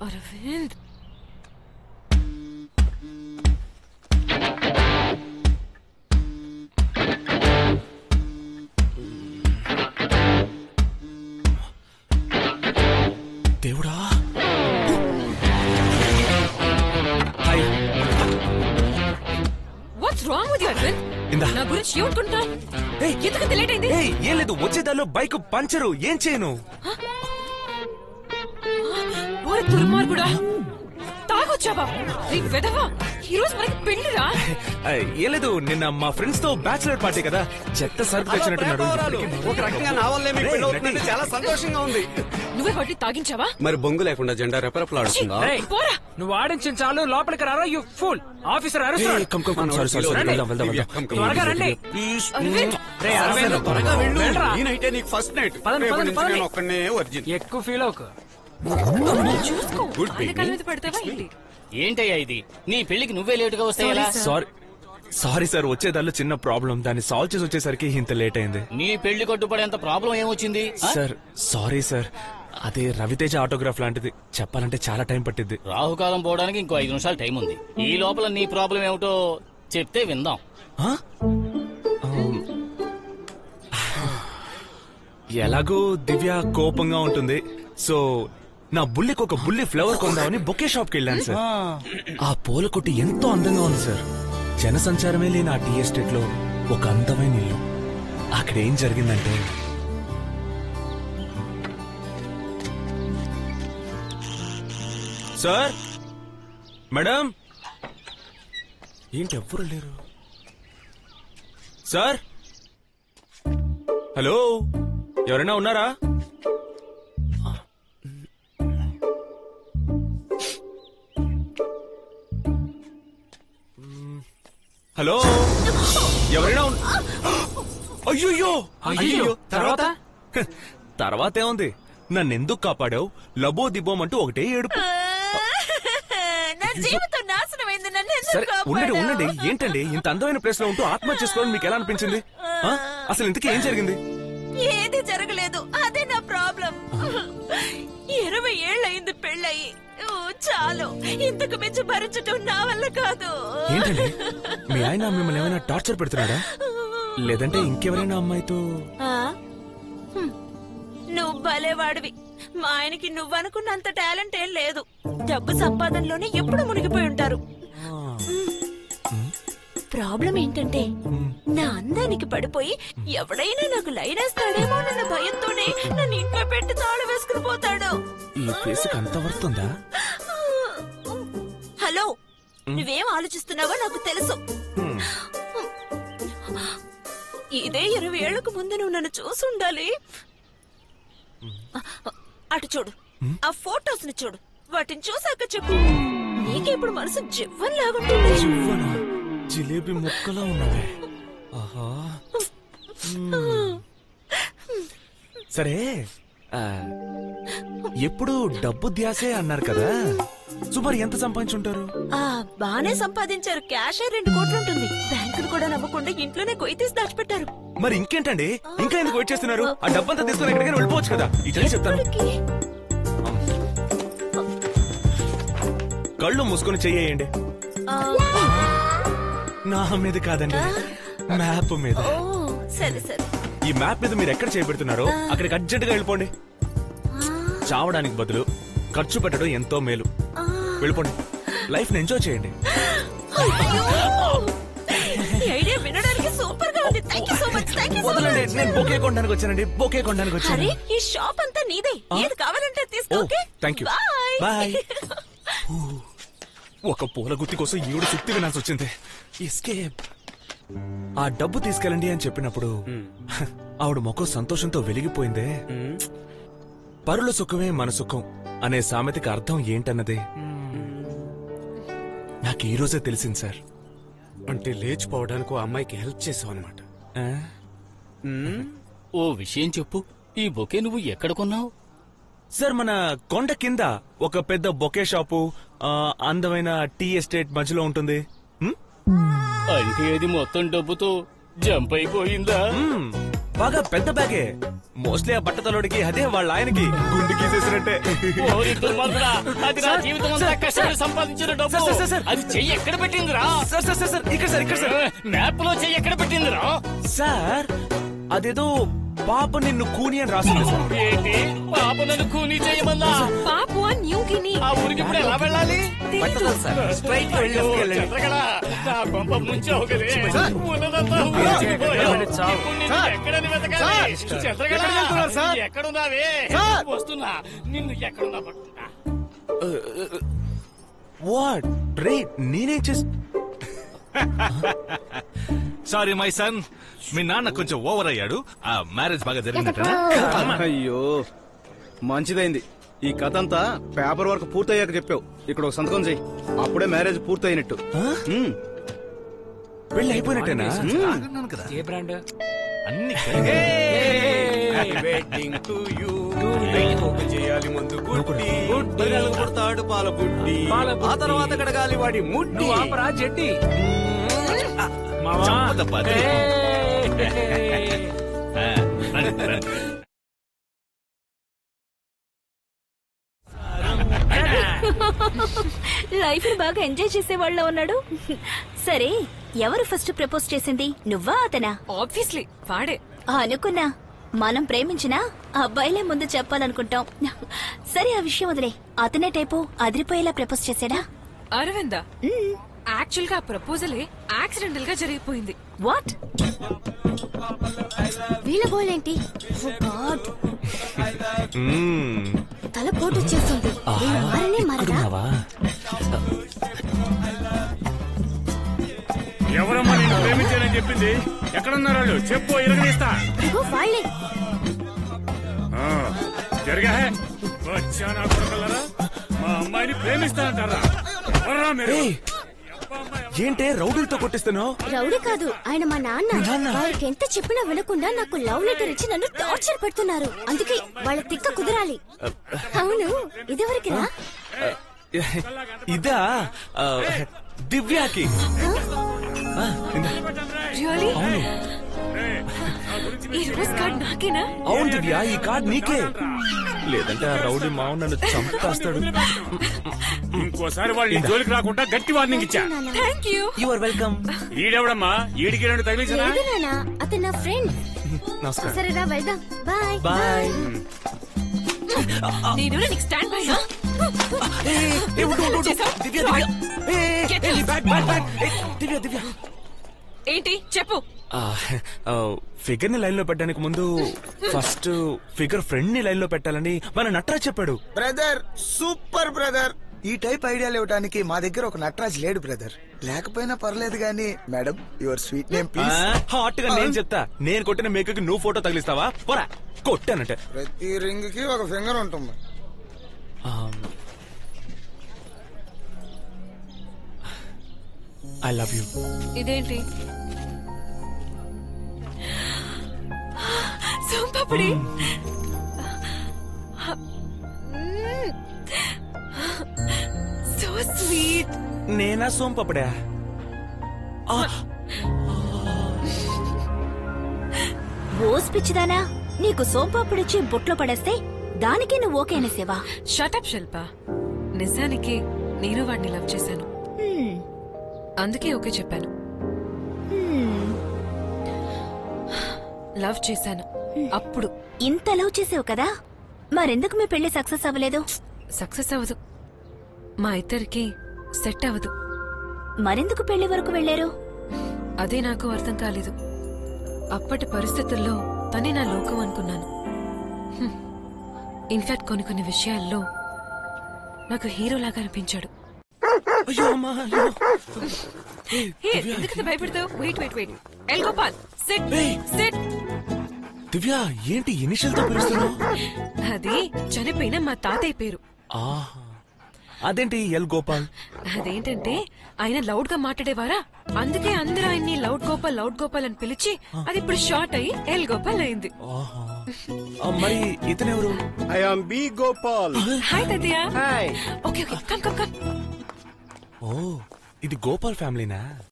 అరవింద్ దేవుడా what's wrong with you Aravind? నా గురించి ఏమనుకుంటున్నావు? ఎందుకు లేట్ అయింది? ఏం లేదు, వచ్చేదాలో బైక్ పంచరు, ఏం చేయను? దుర్మార్గుడా, తాగొచ్చావా? ఈ రోజు మనకి పెళ్లిరా? ఏం లేదు, నిన్న మా ఫ్రెండ్స్ తో బ్యాచిలర్ పార్టీ కదా, చెత్త సరుకు తెచ్చినట్టున్నాడు. ఒక రకంగా నా వల్లే మీకు పెళ్లి అవుతుందంటే చాలా సంతోషంగా ఉంది. నువ్వే పట్టి తాగించావా? మరి బొంగు లేకుండా జెండా రెపరెపలాడుతుందా? నువ్వు ఆడించిన చాలు, లోపలికి రారా you pool. Officer first night ఒక్కనే ఒరిజిన్. ఎక్కువ ఫీల్ అవుకు. ఏంటయ్యా ఇది? నీ పెళ్లికి నువ్వే లేటుగా వస్తే ఎలా? సారీ సార్, వచ్చేదాల్లో చిన్న ప్రాబ్లం, దాన్ని సాల్వ్ చేసి వచ్చేసరికి ఇంత లేట్ అయింది. నీ పెళ్లి కట్టుబడేంత ప్రాబ్లం ఏమొచ్చింది? సార్ సారీ సార్, అదే రవితేజ ఆటోగ్రాఫ్ లాంటిది, చెప్పాలంటే చాలా టైం పట్టింది. రాహుకాలం పోవడానికి ఇంకో 5 నిమిషాలు టైం ఉంది. ఈ లోపల నీ ప్రాబ్లం ఏమిటో చెప్తే విందాం. ఎలాగో దివ్య కోపంగా ఉంటుంది, సో నా బుల్లికి ఒక బుల్లి ఫ్లవర్ కొందామని బొకే షాప్ కి వెళ్ళాను సార్. ఆ పూల కొట్టి ఎంతో అందంగా ఉంది సార్. జనసంచారమే లేని ఆ టీ ఎస్టేట్ లో ఒక అందమైన ఇల్లు. అక్కడ ఏం జరిగిందంటే, సార్ మేడం, ఏంటి ఎవ్వరు లేరు? సార్, హలో, ఎవరైనా ఉన్నారా? హలో, ఎవరైనా అయ్యో అయ్యో, తర్వాత ఏముంది, నన్నెందుకు కాపాడావు, లబో దిబ్బోమంటూ ఒకటే ఏడుపు. సరే ఉండండి, ఏంటండి ఇంత అందమైన ప్లేస్ లో ఉంటూ ఆత్మహత్య చేసుకోవాలని మీకు ఎలా అనిపించింది? అసలు ఇంతకీ ఏం జరిగింది? ఏది జరగలేదు, అదే నా ప్రాబ్లం. 20 ఏళ్ళయింది పెళ్ళయి. చాలు, ఇంతకు మించి భరించటం నా వల్ల కాదు. ఏంటండి, మీ ఆయన మిమ్మల్ని ఏమైనా టార్చర్ పెడుతున్నాడా, లేదంటే ఇంకెవరైనా అమ్మాయితో? నువ్వు భలేవాడివి. మా ఆయనకి నువ్వనుకున్నంత టాలెంట్ ఏం లేదు. డబ్బు సంపాదనలోనే ఎప్పుడు మునిగిపోయి ఉంటారు. ప్రాబ్లం ఏంటంటే, నా అందానికి పడిపోయి ఎవడైనా నాకు లైన్ వేస్తాడేమో అన్న భయంతోనే నన్ను ఇంట్లో పెట్టి తాళం వేసుకుని పోతాడు. ఈ ప్లేస్కి అంత వర్తుందా? హలో, నువ్వేం ఆలోచిస్తున్నావో నాకు తెలుసు. ఇదే 20 ఏళ్లకు ముందు నువ్వు నన్ను చూసి ఉండాలి. అటు చూడు, ఆ ఫోటోస్ ని చూడు, వాటిని చూసాక చెప్పు. నీకే ఇప్పుడు మనసు జివ్వన్ లాగుంటుంది. జిలేబీ ముక్కలా ఉన్నావే. ఆహా, సరే, ఎప్పుడు డబ్బు ధ్యాసే అన్నారు కదా, సుమారు ఎంత సంపాదించుంటారు? బానే సంపాదించారు. క్యాష్ 2 కోట్లు ఉంటుంది. బ్యాంకులు కూడా నమ్మకుండా ఇంట్లోనే కొయ్యి తీసి దాచిపెట్టారు. మరి ఇంకేంటండి, ఇంకా ఎందుకు వెయిట్ చేస్తున్నారు? ఆ డబ్బంతా తీసుకుని ఎక్కడికైనా వెళ్ళిపోవచ్చు కదా. ఇట్లా చెప్తాను, కళ్ళు మూసుకొని చెయ్యండి. నా మీద కాదండి, మ్యాప్ మీద. సరే సరే, ఈ మ్యాప్ మీద మీరు ఎక్కడ చేయబెడుతున్నారో అక్కడికి అర్జెంట్ గా వెళ్ళిపోండి. చావడానికి బదులు ఖర్చు పెట్టడం ఎంతో మేలు. వెళ్ళిపోండి, లైఫ్ ని ఎంజాయ్ చేయండి. వదలండి, నేను బొకే కొనడానికి వచ్చానండి, బొకే కొనడానికి వచ్చాను. ఈ షాప్ అంతా నీదే, ఏది కావాలంటే తీసుకో. Thank you, bye. ఒక పూల గుత్తి కోసం ఈవిడ సుత్తి వినాల్సి వచ్చింది. ఎస్కేప్. ఆ డబ్బు తీసుకెళ్ళండి అని చెప్పినప్పుడు ఆవిడ ముఖం సంతోషంతో వెలిగిపోయిందే. పరుల సుఖమే మన సుఖం అనే సామెతకి అర్థం ఏంటన్నదే నాకు ఈ రోజే తెలిసింది సార్. అంటే లేచిపోవడానికి ఓ అమ్మాయికి హెల్ప్ చేసావు అనమాట. ఓ విషయం చెప్పు, ఈ బొకే నువ్వు ఎక్కడ కొన్నావు? సార్, మన కొండ కింద ఒక పెద్ద బొకే షాపు, అందమైన టీ ఎస్టేట్ మధ్యలో ఉంటుంది. అంటే అది మొత్తం డబ్బుతో జంప్ అయిపోయిందా? బాగా పెద్ద బ్యాగే. మోస్ట్లీ ఆ బట్టతలోడికి అదే వాళ్ళ ఆయనకి గుండు గీసేసినట్టే. ఓరి దుర్మార్గుడా, అది నా జీవితం అంతా కష్టపడి సంపాదించిన డబ్బు. అది చెయ్యి ఎక్కడ పెట్టిందిరా? ఇక్కడ మ్యాప్ లో చెయ్యి ఎక్కడ పెట్టిందిరా? సార్ అదేదో పాప నిన్ను కూని అని రాసింది సార్. ఏంటి పాప నన్ను కూనీ చేయమన్నా? Papua New Guinea. ఆ ఊరికి ఇప్పుడు ఎలా వెళ్ళాలి? స్ట్రైట్ గా అయ్యో, చంద్రకళ, నా కొంప ముంచావు కదే. ఉన్నదంతా ఊడ్చిపోయావు. ఇప్పుడు నిన్ను ఎక్కడని వెతకాలి? చంద్రకళ, ఎక్కడున్నావే? వస్తున్నా, నిన్ను ఎక్కడున్నా పట్టుకున్నా. వాట్ రే నేనే సారీ మై సన్, మీ నాన్న కొంచెం ఓవర్ అయ్యాడు. ఆ మ్యారేజ్ బాగా జరిగినట్టేనా? అయ్యో మంచిదైంది. ఈ కథ అంతా పేపర్ వర్క్ పూర్తయ్యాక చెప్పావు. ఇక్కడ ఒక సంతకం చెయ్యి, అప్పుడే మ్యారేజ్ పూర్తయినట్టు. పెళ్లి అయిపోయినట్టేనా? అన్నాను కదా, ఏ బ్రాండ్? అన్ని వెడ్డింగ్ టు యూ. చేయాలి ముందు గుడ్డి, పిల్లలకు పుడతాడు పాల బుడ్డి, ఆ తర్వాత కడగాలి వాడి ముడ్డి. నువ్వు ఆపరా జెట్టి. చంపదబ్బా అది. రండి, రండి. లైఫ్ ని బాగా ఎంజాయ్ చేసే వాళ్ళ ఉన్నాడు. సరే, ఎవరు ఫస్ట్ ప్రపోజ్ చేసింది, నువ్వా అతనా? ఆబ్వియస్లీ వాడే. అనుకున్నా. మనం ప్రేమించినా అబ్బాయిలే ముందు చెప్పాలనుకుంటాం. సరే, ఆ విషయం వదిలే. అతనే టైపు అదిరిపోయేలా ప్రపోజ్ చేశాడా? అరవిందా? యాక్చువల్ గా ప్రపోజలే యాక్సిడెంటల్ గా జరిగిపోయింది. వాట్? వీళ్ళ గోలేంటి? తల పోటు వచ్చేస్తుంది. మారనే మారదా? ఎవరమ్మా నేను ప్రేమించానని చెప్పింది? ఎక్కడున్నారు వాళ్ళు? చెప్పు, ఇరగదీస్తా. ఇదిగో వాళ్ళే. జరిగా వచ్చా నా కొడుకులారా, మా అమ్మాయిని ప్రేమిస్తానంటారా? ఎవర్రా మీరు? ఏంటే రౌడీలతో కొట్టిస్తున్నావు? రౌడీ కాదు, ఆయన మా నాన్న. మీ నాన్న? వాళ్ళకి ఎంత చెప్పినా వినకుండా నాకు లవ్ లెటర్ ఇచ్చి నన్ను టార్చర్ పెడుతున్నారు. అందుకే వాళ్ళ తిక్క కుదరాలి. అవును, ఇదివరకురా? ఇదా దివ్యాకి. రియలీ? ఈ రోజ్ కార్డ్ నాకేనా? అవును దివ్య, ఈ కార్డ్ నీకే. లేదంటే ఆ రౌడీ మావు నన్ను చంపేస్తాడు. ఇంకోసారి వాళ్ళు జోలికి రాకుండా గట్టి వార్నింగ్ ఇచ్చా. Thank you. You are welcome. ఈడెవడమ్మా? ఈడికి రెండు తగిలించనా? లేదు నాన్న, అతను నా ఫ్రెండ్. నమస్కారం. సరేరా, వెళ్దాం. Bye bye. నేను నీకు స్టాండ్ బై. దివ్య ఏంటి చెప్పు. ఫిగర్ ని లైన్ లో పెట్టడానికి ముందు ఫస్ట్ ఫిగర్ ఫ్రెండ్ ని లైన్ లో పెట్టాలని మన నటరాజ్ చెప్పాడు. Brother, super brother. ఈ టైప్ ఐడియాలు ఇవ్వడానికి మా దగ్గర ఒక నటరాజ్ లేడు బ్రదర్. లేకపోయినా పర్లేదు గానీ madam, your sweet name please. Hot గా నేను చెప్తా. నేను కొట్టిన మేకకి నువ్వు ఫోటో తగిలిస్తావా? పోరా, కొట్టానంటే. ప్రతి రింగ్ కి ఒక ఫింగర్ ఉంటుంది. I love you. ఇదేంటి? సోంపాపిడి. So sweet. నేనా సోంపపడా? ఓస్ పిచ్చిదానా, నీకు సోంపాపిడిచ్చి బుట్లో పడేస్తే దానికి నువ్వు ఓకే అనేసేవా? షటప్ శిల్ప. నిజానికి నేను వాడిని లవ్ చేశాను, అందుకే ఓకే చెప్పాను. లవ్ చేశాను అప్పుడు. ఇంత లవ్ చేసావు కదా, మరెందుకు మీ పెళ్లి సక్సెస్ అవ్వలేదు? సక్సెస్ అవ్వదు, మా ఇద్దరికి సెట్ అవ్వదు. మరెందుకు పెళ్లి వరకు వెళ్లారు? అదే నాకు అర్థం కాలేదు. అప్పటి పరిస్థితుల్లో తనే నా లోకం అనుకున్నాను. ఇన్ఫాక్ట్ కొన్ని విషయాల్లో నాకు హీరోలాగా అనిపించాడు. ఎందుకంత భయపడతావు? Wait wait wait. L Gopal, sit sit. Divya, ఏంటి ఇనిషియల్ తో పిలుస్తున్నావు? అది చనిపోయిన మా తాతయ్య పేరు. అదేంటి ఎల్ గోపాల్? అదేంటంటే ఆయన లౌడ్ గా మాట్లాడేవారా, అందుకే అందరూ ఆయన్ని లౌడ్ గోపాల్ అని పిలిచి అది ఇప్పుడు షార్ట్ అయ్యి ఎల్ గోపాల్ అయింది. మరి ఇతనెవరు? I am B Gopal. Hi తాతయ్య. Hi. Okay okay, come come come. Oh, ఇది గోపాల్ ఫ్యామిలీనా?